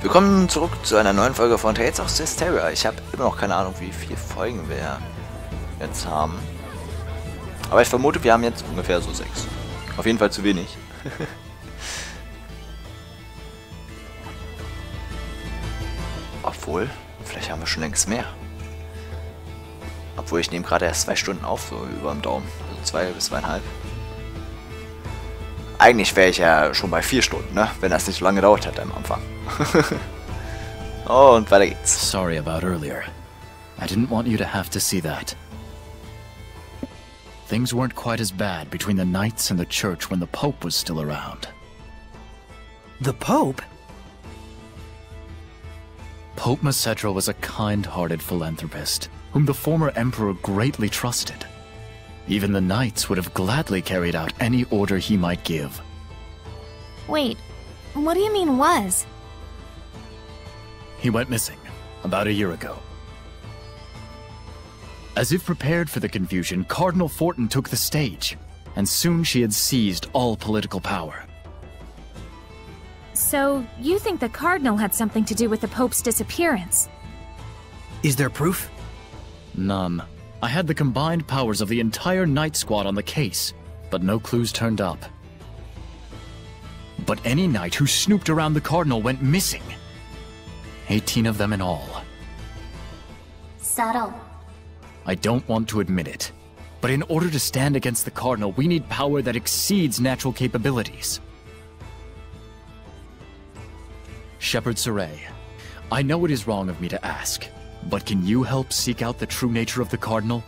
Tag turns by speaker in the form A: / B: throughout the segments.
A: Willkommen zurück zu einer neuen Folge von Tales of Zestiria. Ich habe immer noch keine Ahnung, wie viele Folgen wir jetzt haben. Aber ich vermute, wir haben jetzt ungefähr so 6. Auf jeden Fall zu wenig. Obwohl, vielleicht haben wir schon längst mehr. Obwohl, ich nehme gerade erst 2 Stunden auf, so über dem Daumen. Also 2 bis 2,5. Eigentlich wäre ich ja schon bei 4 Stunden, ne? Wenn das nicht so lange gedauert hätte am Anfang. Oh, und weiter geht's.
B: Sorry about earlier. I didn't want you to have to see that. Things weren't quite as bad between the knights and the church when the Pope was still around.
C: The Pope?
B: Pope Macedra was a kind-hearted philanthropist, whom the former emperor greatly trusted. Even the knights would have gladly carried out any order he might give.
D: Wait, what do you mean was?
B: He went missing about a year ago. As if prepared for the confusion, Cardinal Fortin took the stage, and soon she had seized all political power.
D: So, you think the Cardinal had something to do with the Pope's disappearance?
C: Is there proof?
B: None. I had the combined powers of the entire Knight Squad on the case, but no clues turned up. But any knight who snooped around the Cardinal went missing. 18 of them in all.
E: Subtle.
B: I don't want to admit it, but in order to stand against the Cardinal, we need power that exceeds natural capabilities. Shepherd Saray, I know it is wrong of me to ask, but can you help seek out the true nature of the Cardinal?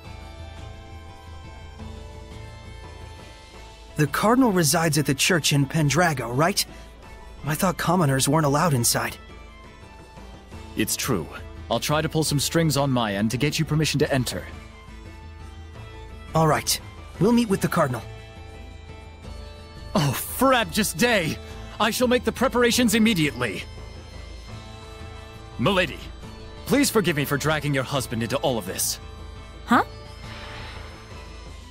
C: The Cardinal resides at the church in Pendrago, right? I thought commoners weren't allowed inside.
B: It's true. I'll try to pull some strings on my end to get you permission to enter.
C: All right. We'll meet with the Cardinal.
B: Oh, frabjous day! I shall make the preparations immediately. Milady, please forgive me for dragging your husband into all of this.
D: Huh?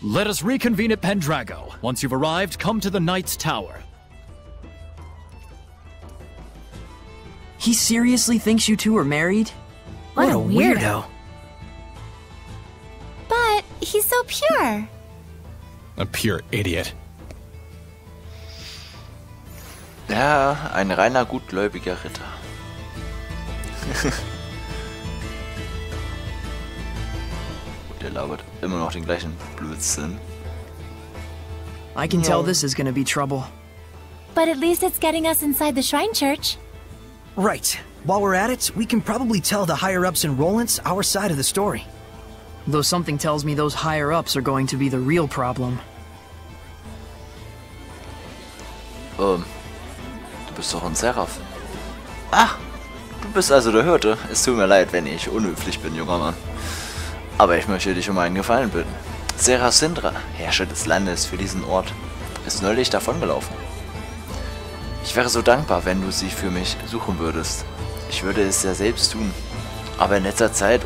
B: Let us reconvene at Pendrago. Once you've arrived, come to the Knight's Tower.
F: He seriously thinks you two are married?
D: What a
C: weirdo.
D: But he's so pure.
G: A pure idiot.
A: Ja, ein reiner gutgläubiger Ritter. Und der labert immer noch den gleichen Blödsinn.
F: I can tell this is gonna be trouble.
D: But at least it's getting us inside the Shrine Church.
C: Right. While we're at it, we can probably tell the higher-ups in Rollins our side of the story.
F: Though something tells me those higher-ups are going to be the real problem.
A: Du bist doch ein Seraph. Ach, du bist also der Hirte. Es tut mir leid, wenn ich unhöflich bin, junger Mann. Aber ich möchte dich um einen Gefallen bitten. Seraph Sindra, Herrscher des Landes für diesen Ort, ist neulich davongelaufen. Ich wäre so dankbar, wenn du sie für mich suchen würdest. Ich würde es ja selbst tun. Aber in letzter Zeit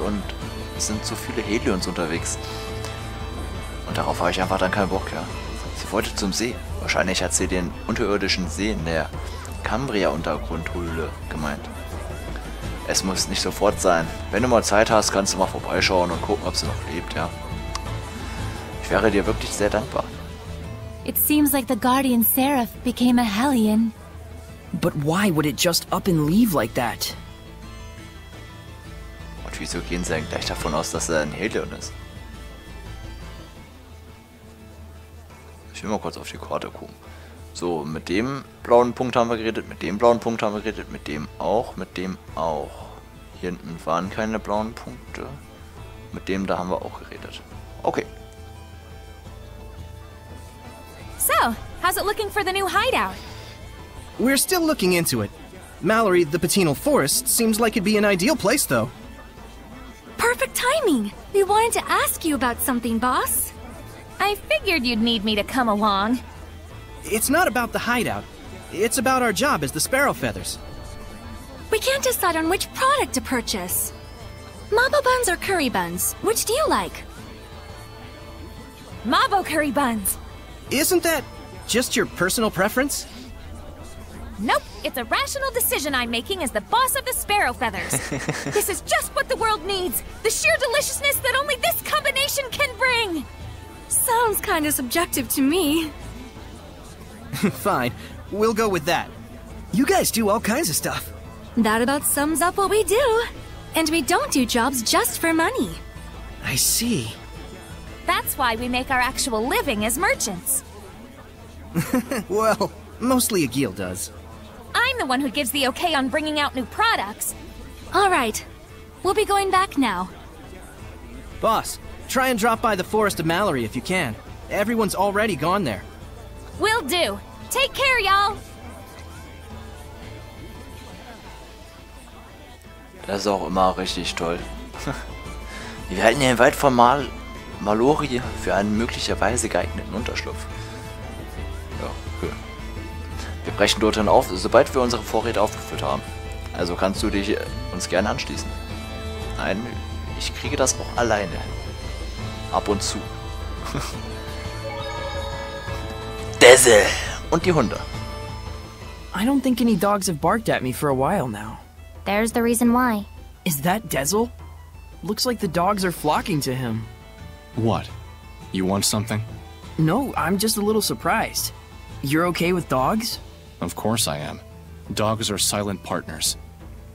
A: sind so viele Helions unterwegs. Und darauf habe ich einfach dann keinen Bock, ja. Sie wollte zum See. Wahrscheinlich hat sie den unterirdischen See in der Cambria-Untergrundhöhle gemeint. Es muss nicht sofort sein. Wenn du mal Zeit hast, kannst du mal vorbeischauen und gucken, ob sie noch lebt, ja. Ich wäre dir wirklich sehr dankbar.
D: It seems like the Guardian Seraph became a Hellion.
F: But why would it just up and leave like that?
A: Und wieso gehen sie denn gleich davon aus, dass er ein Helion ist? Ich will mal kurz auf die Karte gucken. So, mit dem blauen Punkt haben wir geredet, mit dem blauen Punkt haben wir geredet, mit dem auch, mit dem auch. Hier hinten waren keine blauen Punkte. Mit dem da haben wir auch geredet. Okay.
D: So, how's it looking for the new hideout?
H: We're still looking into it. Mallory, the Patinal Forest, seems like it'd be an ideal place, though.
D: Perfect timing! We wanted to ask you about something, boss. I figured you'd need me to come along.
H: It's not about the hideout. It's about our job as the Sparrow Feathers.
D: We can't decide on which product to purchase. Mabo buns or curry buns? Which do you like? Mabo curry buns!
H: Isn't that just your personal preference?
D: Nope. It's a rational decision I'm making as the boss of the Sparrow Feathers. This is just what the world needs. The sheer deliciousness that only this combination can bring.
E: Sounds kind of subjective to me.
H: Fine, we'll go with that.
C: You guys do all kinds of stuff.
E: That about sums up what we do. And we don't do jobs just for money.
C: I see.
D: That's why we make our actual living as merchants.
H: Well, mostly Agil does.
D: I'm the one who gives the okay on bringing out new products.
E: All right. We'll be going back now.
H: Boss, try and drop by the Forest of Mallory if you can. Everyone's already gone there.
D: Will do. Take care, y'all.
A: Das ist auch immer richtig toll. Wir halten hier weit von Mallory für einen möglicherweise geeigneten Unterschlupf. Ja, okay. Wir brechen dorthin auf, sobald wir unsere Vorräte aufgefüllt haben. Also kannst du dich uns gerne anschließen. Nein, ich kriege das auch alleine. Ab und zu. Dessel! Und die Hunde.
F: I don't think any dogs have barked at me for a while now.
I: There's the reason why.
F: Is that Dessel? Looks like the dogs are flocking to him.
G: What? You want something?
F: No, I'm just a little surprised. You're okay with dogs?
G: Of course I am. Dogs are silent partners.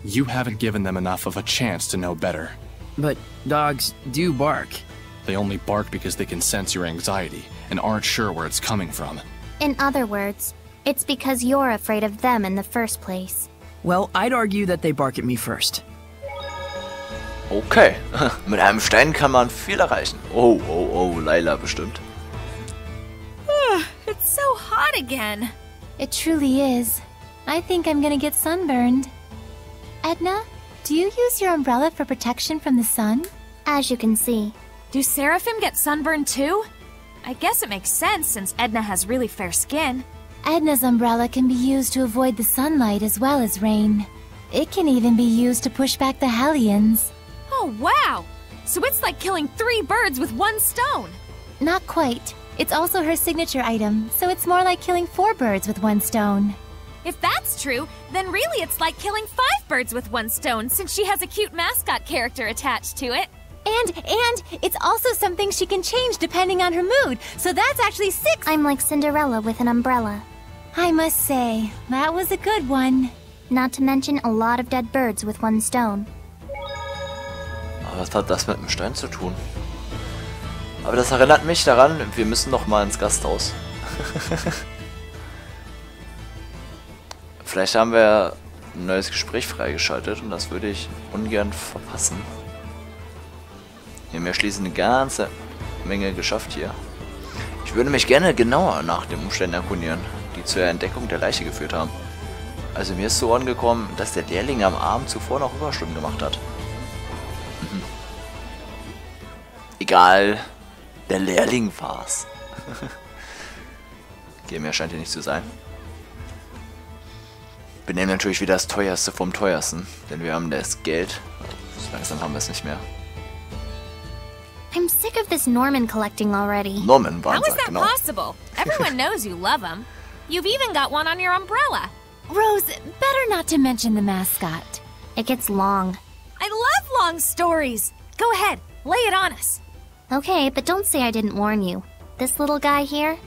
G: You haven't given them enough of a chance to know better.
F: But dogs do bark.
G: They only bark because they can sense your anxiety and aren't sure where it's coming from.
I: In other words, it's because you're afraid of them in the first place.
F: Well, I'd argue that they bark at me first.
A: Okay, mit einem Stein kann man viel erreichen. Oh, oh, oh, Layla bestimmt.
D: It's so hot again.
I: It truly is. I think I'm gonna get sunburned. Edna, do you use your umbrella for protection from the sun? As you can see.
D: Do Seraphim get sunburned too? I guess it makes sense since Edna has really fair skin.
I: Edna's umbrella can be used to avoid the sunlight as well as rain. It can even be used to push back the Hellions.
D: Oh, wow! So it's like killing 3 birds with 1 stone.
I: Not quite. It's also her signature item, so it's more like killing 4 birds with 1 stone.
D: If that's true, then really it's like killing 5 birds with 1 stone since she has a cute mascot character attached to it.
I: And it's also something she can change depending on her mood, so that's actually 6. I'm like Cinderella with an umbrella. I must say, that was a good one. Not to mention a lot of dead birds with 1 stone.
A: Aber was hat das mit dem Stein zu tun? Aber das erinnert mich daran, wir müssen noch mal ins Gasthaus. Vielleicht haben wir ein neues Gespräch freigeschaltet und das würde ich ungern verpassen. Wir haben ja schließlich eine ganze Menge geschafft hier. Ich würde mich gerne genauer nach den Umständen erkundigen, die zur Entdeckung der Leiche geführt haben. Also mir ist zu Ohren gekommen, dass der Lehrling am Abend zuvor noch Überstunden gemacht hat. Egal, der Lehrling war's. Okay, mehr scheint hier nicht zu sein. Wir nehmen natürlich wieder das Teuerste vom Teuersten, denn wir haben das Geld. So langsam haben wir es nicht mehr.
I: I'm sick of this Norman collecting already.
A: Norman war
D: How is that
A: genau.
D: possible? Everyone knows you love him. You've even got one on your umbrella.
I: Rose, better not to mention the mascot. It gets long.
D: I love long stories. Go ahead, lay it on us.
I: Okay, but don't say I didn't warn you. This little guy here?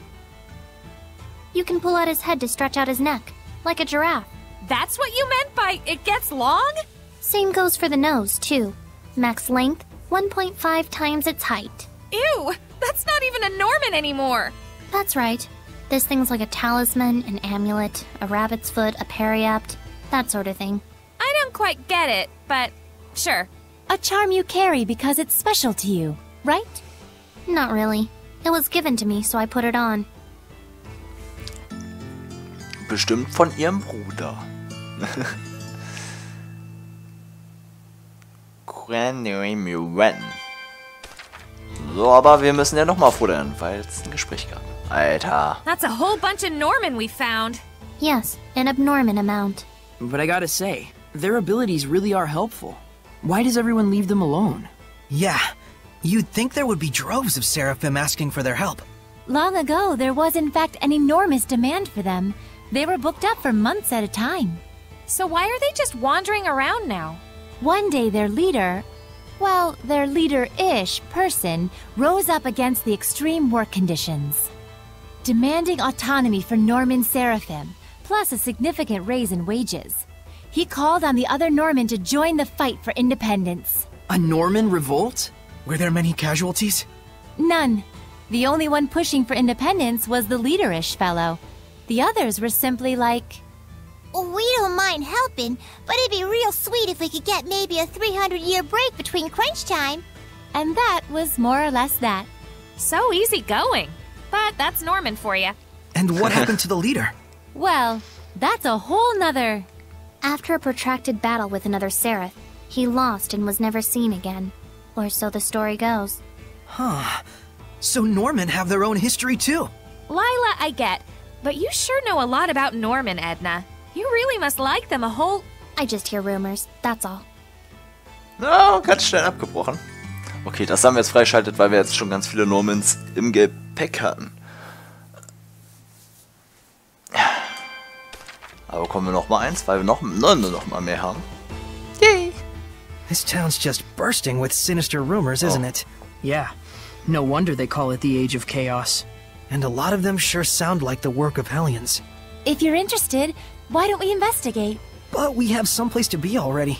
I: You can pull out his head to stretch out his neck, like a giraffe.
D: That's what you meant by it gets long?
I: Same goes for the nose, too. Max length, 1.5 times its height.
D: Ew, that's not even a Norman anymore.
I: That's right. This thing's like a talisman, an amulet, a rabbit's foot, a periapt, that sort of thing.
D: I don't quite get it, but sure.
I: A charm you carry because it's special to you, right? Not really. It was given to me, so I put it on.
A: Bestimmt von ihrem Bruder. So, aber wir müssen ja nochmal futtern, weil es ein Gespräch gab. Alter.
D: That's a whole bunch of Norman we found.
I: Yes, an abnormal amount.
F: But I gotta say, their abilities really are helpful. Why does everyone leave them alone?
C: Yeah, you'd think there would be droves of Seraphim asking for their help.
I: Long ago, there was in fact an enormous demand for them,
E: They were booked up for months at a time.
D: So why are they just wandering around now?
E: One day their leader, well, their leader-ish person, rose up against the extreme work conditions, demanding autonomy for Norman Seraphim, plus a significant raise in wages. He called on the other Norman to join the fight for independence.
H: A Norman revolt?
C: Were there many casualties?
E: None. The only one pushing for independence was the leader-ish fellow. The others were simply like,
I: We don't mind helping, but it'd be real sweet if we could get maybe a 300-year break between crunch time.
E: and that was more or less that.
D: So easy going. But that's Norman for you.
C: And what happened to the leader?
E: Well, that's a whole nother...
I: After a protracted battle with another Seraph, he lost and was never seen again. Or so the story goes.
C: Huh. So Norman have their own history too.
D: Lila, I get. But you sure know a lot about Norman, Edna. You really must like them a whole...
I: I just hear rumors, that's all.
A: Oh, ganz schnell abgebrochen. Okay, das haben wir jetzt freigeschaltet, weil wir jetzt schon ganz viele Normans im Gepäck hatten. Aber kommen wir noch mal eins, weil wir noch mal mehr haben. Yay!
C: This town's just bursting with sinister rumors, isn't it?
F: Yeah. No wonder they call it the Age of Chaos.
C: And a lot of them sure sound like the work of Hellions.
E: If you're interested, why don't we investigate?
C: But we have someplace to be already.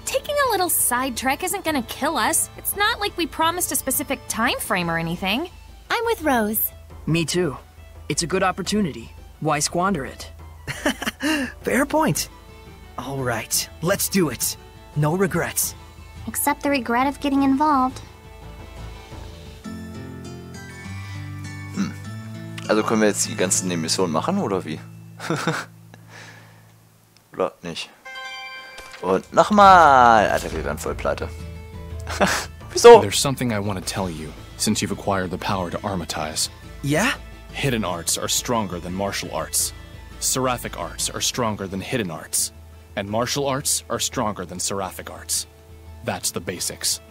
D: Taking a little side trek isn't gonna kill us. It's not like we promised a specific time frame or anything.
E: I'm with Rose.
F: Me too. It's a good opportunity. Why squander it?
C: Fair point. All right, let's do it. No regrets.
I: Except the regret of getting involved.
A: Also können wir jetzt die ganzen Missionen machen, oder wie? Oder nicht? Und nochmal! Alter, wir werden voll pleite. Wieso?
G: There's something I want to tell you, since you've acquired the power to armatize.
C: Yeah?
G: Hidden arts are stronger than martial arts. Seraphic arts are stronger than hidden arts. And martial arts are stronger than seraphic arts. That's the basics.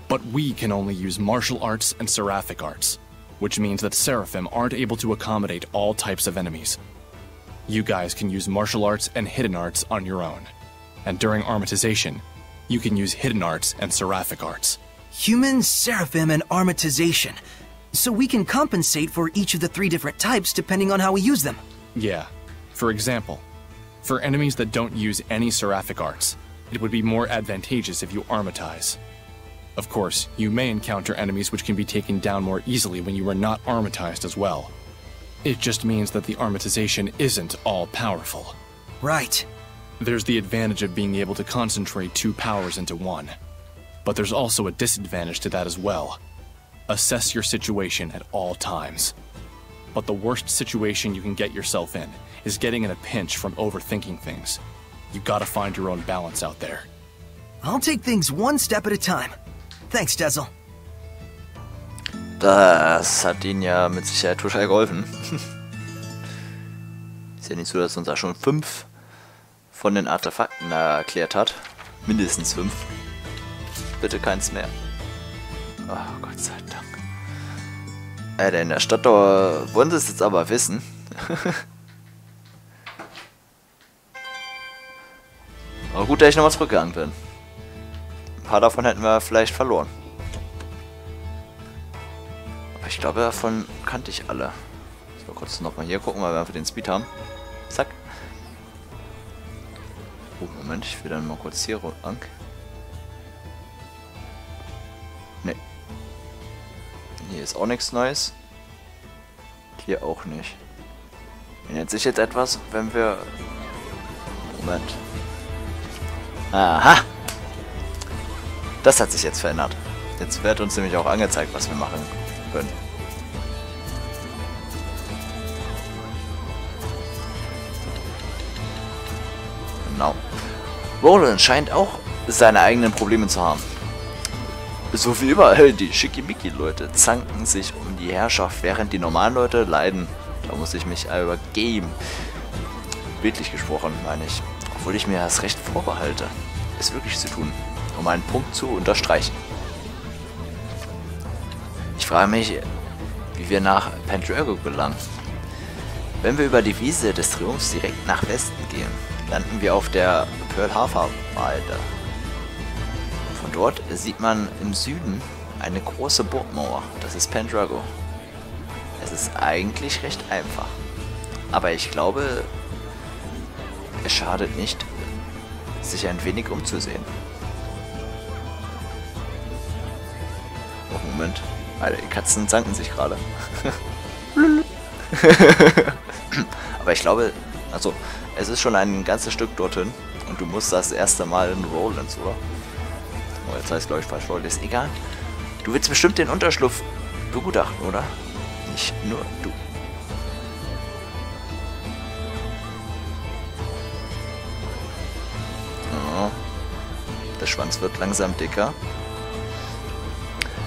G: But we can only use martial arts and seraphic arts, which means that Seraphim aren't able to accommodate all types of enemies. You guys can use martial arts and hidden arts on your own. And during armatization, you can use hidden arts and seraphic arts.
C: Human, Seraphim, and armatization. So we can compensate for each of the 3 different types depending on how we use them.
G: Yeah. For example, for enemies that don't use any seraphic arts, it would be more advantageous if you armatize. Of course, you may encounter enemies which can be taken down more easily when you are not armatized as well. It just means that the armatization isn't all powerful.
C: Right.
G: There's the advantage of being able to concentrate 2 powers into one. But there's also a disadvantage to that as well. Assess your situation at all times. But the worst situation you can get yourself in is getting in a pinch from overthinking things. You gotta find your own balance out there.
C: I'll take things one step at a time. Thanks, Dezel.
A: Das hat ihnen ja mit Sicherheit total geholfen. Ist ja nicht so, dass uns da schon 5 von den Artefakten erklärt hat. Mindestens 5. Bitte keins mehr. Oh, Gott sei Dank. Alter, in der Stadt wollen sie es jetzt aber wissen. Aber gut, dass ich nochmal zurückgegangen bin. Ein paar davon hätten wir vielleicht verloren. Aber ich glaube, davon kannte ich alle. Ich will kurz nochmal hier gucken, weil wir einfach den Speed haben. Zack. Oh, Moment, ich will dann mal kurz hier lang. Ne. Hier ist auch nichts Neues. Hier auch nicht. Ändert sich jetzt etwas, wenn wir... Moment. Aha! Das hat sich jetzt verändert. Jetzt wird uns nämlich auch angezeigt, was wir machen können. Genau. Roland scheint auch seine eigenen Probleme zu haben. So wie überall, die Schickimicki-Leute zanken sich um die Herrschaft, während die normalen Leute leiden. Da muss ich mich übergeben. Bildlich gesprochen, meine ich. Obwohl ich mir das Recht vorbehalte, es wirklich zu tun, um einen Punkt zu unterstreichen. Ich frage mich, wie wir nach Pendrago gelangen. Wenn wir über die Wiese des Triumphs direkt nach Westen gehen, landen wir auf der Pearl Harbor Weide. Von dort sieht man im Süden eine große Burgmauer. Das ist Pendrago. Es ist eigentlich recht einfach. Aber ich glaube, es schadet nicht, sich ein wenig umzusehen. Oh, Moment. Alter, die Katzen zanken sich gerade. Aber ich glaube, also, es ist schon ein ganzes Stück dorthin. Und du musst das erste Mal in Rollins, oder? Oh, jetzt heißt, glaube ich, falsch vorgelesen. Egal. Du willst bestimmt den Unterschlupf begutachten, oder? Nicht nur du. Oh. Der Schwanz wird langsam dicker.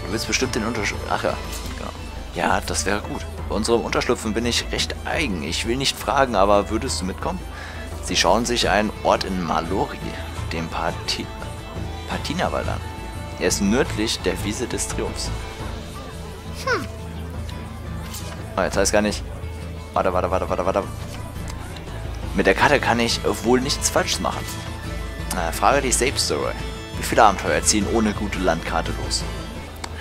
A: Du willst bestimmt den Unterschlupf... Ach ja, genau. Ja, das wäre gut. Bei unserem Unterschlupfen bin ich recht eigen. Ich will nicht fragen, aber würdest du mitkommen? Sie schauen sich einen Ort in Mallory, dem Patinawald an. Er ist nördlich der Wiese des Triumphs. Oh, jetzt heißt gar nicht... Warte. Mit der Karte kann ich wohl nichts Falsches machen. Frage die Safe Story. Wie viele Abenteuer ziehen ohne gute Landkarte los?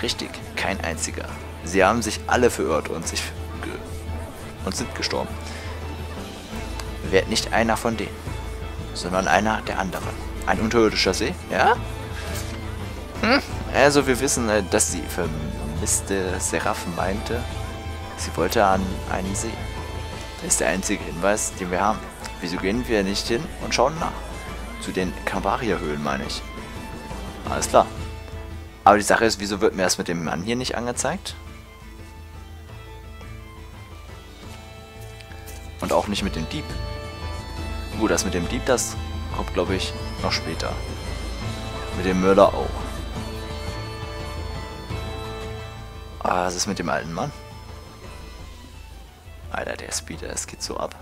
A: Richtig, kein einziger. Sie haben sich alle verirrt und sind gestorben. Werd nicht einer von denen, sondern einer der anderen. Ein unterirdischer See? Ja? Also wir wissen, dass die vermisste Seraph meinte, sie wollte an einen See. Das ist der einzige Hinweis, den wir haben. Wieso gehen wir nicht hin und schauen nach? Zu den Cavaria-Höhlen, meine ich. Alles klar. Aber die Sache ist, wieso wird mir das mit dem Mann hier nicht angezeigt? Und auch nicht mit dem Dieb. Gut, das mit dem Dieb, das kommt, glaube ich, noch später. Mit dem Mörder auch. Ah, was ist mit dem alten Mann? Alter, der Speeder, es geht so ab.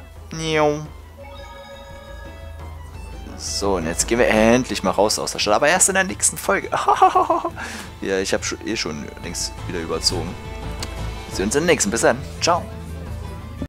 A: So, und jetzt gehen wir endlich mal raus aus der Stadt. Aber erst in der nächsten Folge. Ja, ich habe schon längst wieder überzogen. Wir sehen uns in der nächsten. Bis dann. Ciao.